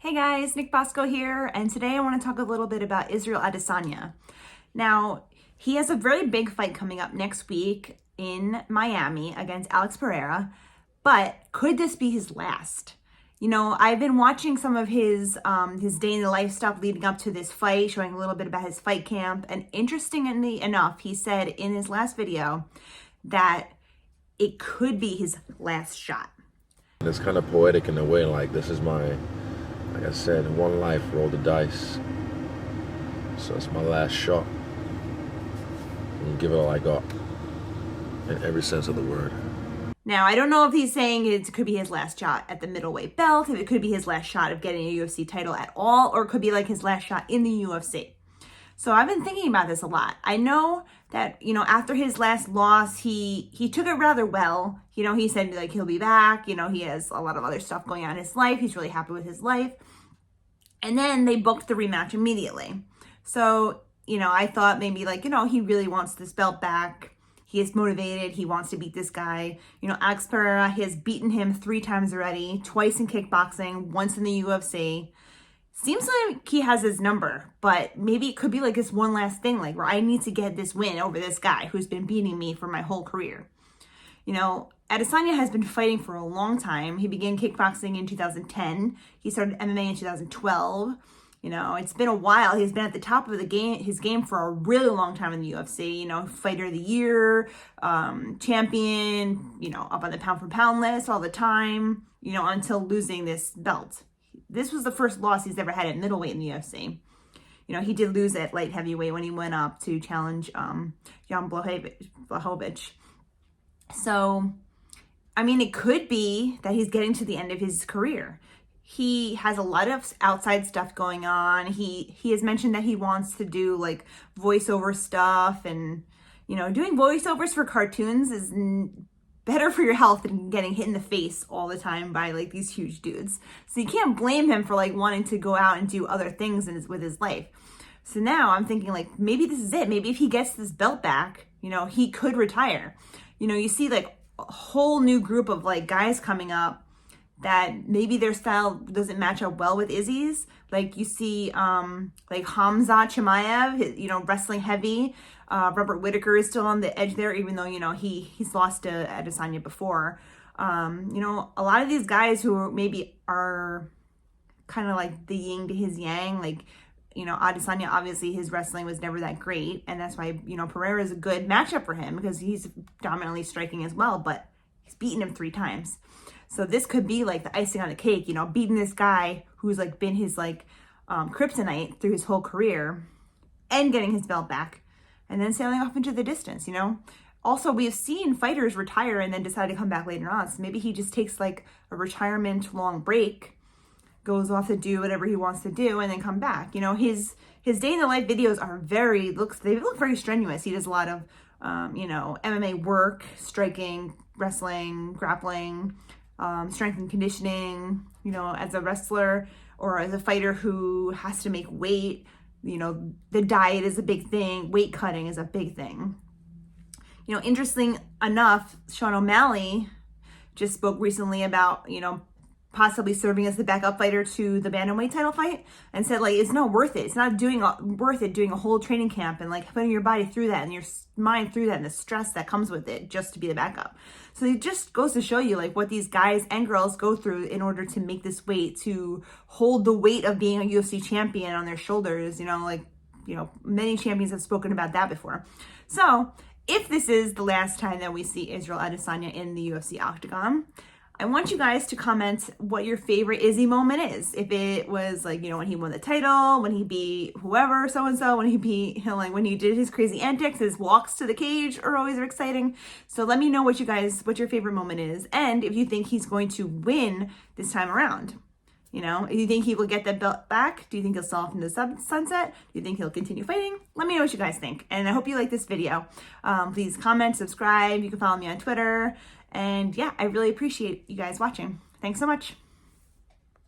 Hey guys, Nick Bosco here, and today I want to talk a little bit about Israel Adesanya. Now, he has a very big fight coming up next week in Miami against Alex Pereira, but could this be his last? You know, I've been watching some of his day in the life stuff leading up to this fight, showing a little bit about his fight camp, and interestingly enough, he said in his last video that it could be his last shot. It's kind of poetic in a way, like this is my, like I said, one life, roll the dice. So it's my last shot. And give it all I got, in every sense of the word. Now, I don't know if he's saying it could be his last shot at the middleweight belt, if it could be his last shot of getting a UFC title at all, or it could be like his last shot in the UFC. So I've been thinking about this a lot. I know that, after his last loss, he took it rather well. He said like he'll be back. He has a lot of other stuff going on in his life. He's really happy with his life. And then they booked the rematch immediately. So, I thought maybe like, he really wants this belt back. He is motivated. He wants to beat this guy. Alex Pereira, he has beaten him 3 times already, twice in kickboxing, once in the UFC. Seems like he has his number, but maybe it could be like this one last thing, like where I need to get this win over this guy who's been beating me for my whole career. Adesanya has been fighting for a long time. He began kickboxing in 2010. He started MMA in 2012. It's been a while. He's been at the top of his game for a really long time in the UFC. Fighter of the year, champion, up on the pound for pound list all the time, until losing this belt. This was the first loss he's ever had at middleweight in the UFC. He did lose at light heavyweight when he went up to challenge Jan Blachowicz. So, it could be that he's getting to the end of his career. He has a lot of outside stuff going on. He has mentioned that he wants to do like voiceover stuff, and doing voiceovers for cartoons is better for your health than getting hit in the face all the time by like these huge dudes. So you can't blame him for like wanting to go out and do other things with his life. So now I'm thinking like maybe this is it. Maybe if he gets this belt back, he could retire. You see like a whole new group of like guys coming up that maybe their style doesn't match up well with Izzy's. Like you see like Hamza Chimaev, wrestling heavy. Robert Whittaker is still on the edge there, even though, he's lost to Adesanya before. A lot of these guys who maybe are kind of like the yin to his yang, like, Adesanya, obviously his wrestling was never that great. And that's why, Pereira is a good matchup for him because he's dominantly striking as well, but he's beaten him 3 times. So this could be like the icing on the cake, beating this guy who's like been his like kryptonite through his whole career and getting his belt back and then sailing off into the distance, Also, we have seen fighters retire and then decide to come back later on. So maybe he just takes like a retirement long break, goes off to do whatever he wants to do and then come back. His day in the life videos are they look very strenuous. He does a lot of, MMA work, striking, wrestling, grappling, strength and conditioning, as a wrestler or as a fighter who has to make weight, the diet is a big thing. Weight cutting is a big thing. Interesting enough, OMalley just spoke recently about, possibly serving as the backup fighter to the bantamweight title fight and said like, it's not worth it. It's not worth it doing a whole training camp and like putting your body through that and your mind through that and the stress that comes with it just to be the backup. So it just goes to show you like what these guys and girls go through in order to make this weight, to hold the weight of being a UFC champion on their shoulders. Many champions have spoken about that before. So if this is the last time that we see Israel Adesanya in the UFC octagon, I want you guys to comment what your favorite Izzy moment is. If it was like, when he won the title, when he beat whoever, so-and-so, when he beat, like when he did his crazy antics, his walks to the cage are always exciting. So let me know what your favorite moment is. And if you think he's going to win this time around. If you think he will get that belt back, do you think he'll sell off into the sunset? Do you think he'll continue fighting? Let me know what you guys think. And I hope you like this video. Please comment, subscribe. You can follow me on Twitter. And yeah, I really appreciate you guys watching. Thanks so much.